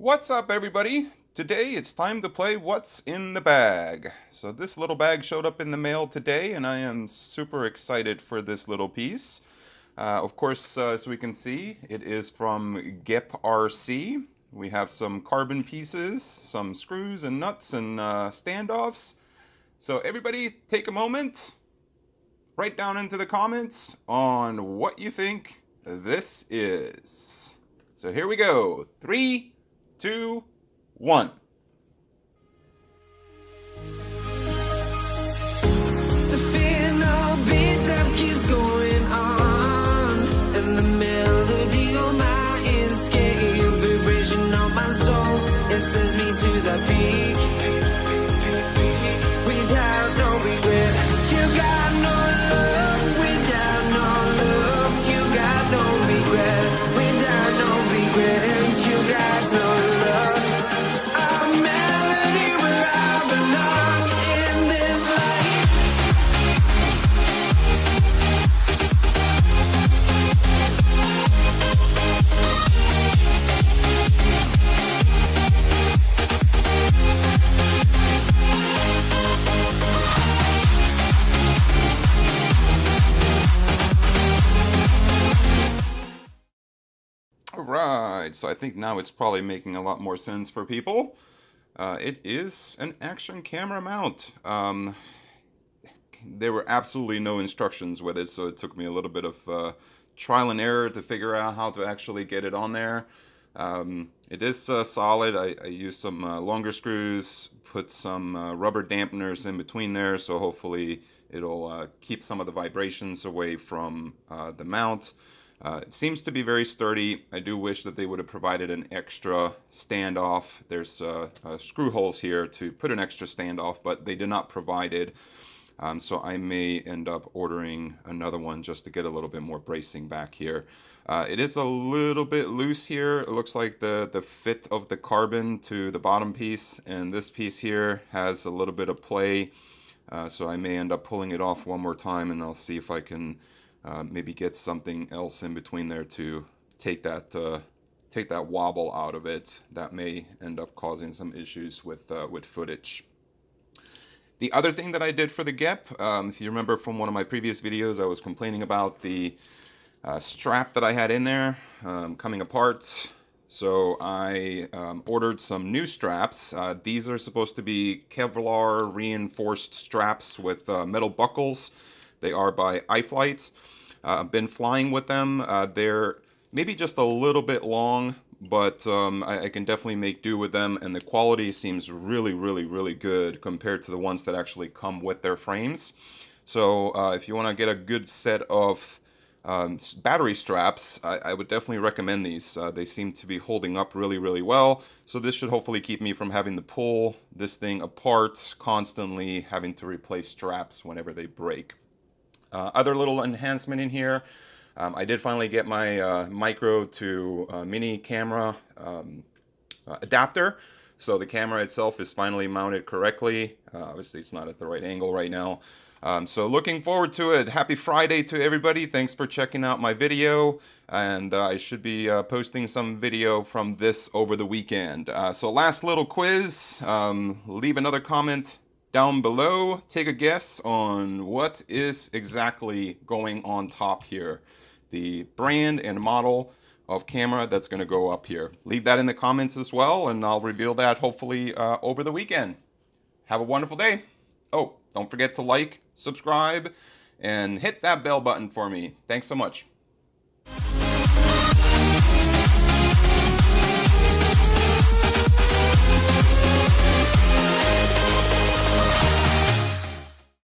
What's up, everybody? Today it's time to play What's in the Bag. So this little bag showed up in the mail today and I am super excited for this little piece. Of course, as we can see, it is from GEP210. We have some carbon pieces, some screws and nuts and standoffs. So everybody take a moment, write down into the comments on what you think this is. So here we go. 3, 2, 1. The fear no beat up keeps going on, and the melody on my ears, getting vibration on my soul. It sends me to the peak, without no regret. You got no love, without no love. You got no regret, without no regret. You got no love. A melody where I belong in this life. Alright, so I think now it's probably making a lot more sense for people. It is an action camera mount. There were absolutely no instructions with it, so it took me a little bit of trial and error to figure out how to actually get it on there. It is solid. I used some longer screws, put some rubber dampeners in between there, so hopefully it'll keep some of the vibrations away from the mount. It seems to be very sturdy. I do wish that they would have provided an extra standoff. There's screw holes here to put an extra standoff, but they did not provide it. So I may end up ordering another one just to get a little bit more bracing back here. It is a little bit loose here. It looks like the fit of the carbon to the bottom piece, and this piece here has a little bit of play. So I may end up pulling it off one more time, and I'll see if I can maybe get something else in between there to take that wobble out of it. That may end up causing some issues with footage. The other thing that I did for the GEP, if you remember from one of my previous videos, I was complaining about the strap that I had in there coming apart. So I ordered some new straps. These are supposed to be Kevlar reinforced straps with metal buckles. They are by iFlight. I've been flying with them. They're maybe just a little bit long, but I can definitely make do with them, and the quality seems really good compared to the ones that actually come with their frames. So if you want to get a good set of battery straps, I would definitely recommend these. They seem to be holding up really well, so this should hopefully keep me from having to pull this thing apart, constantly having to replace straps whenever they break. Other little enhancement in here, I did finally get my micro to mini camera adapter. So the camera itself is finally mounted correctly. Obviously it's not at the right angle right now. So looking forward to it. Happy Friday to everybody. Thanks for checking out my video. And I should be posting some video from this over the weekend. So last little quiz. Leave another comment down below. Take a guess on what is exactly going on top here. The brand and model of camera that's going to go up here. Leave that in the comments as well, and I'll reveal that hopefully over the weekend. Have a wonderful day. Oh, don't forget to like, subscribe, and hit that bell button for me. Thanks so much.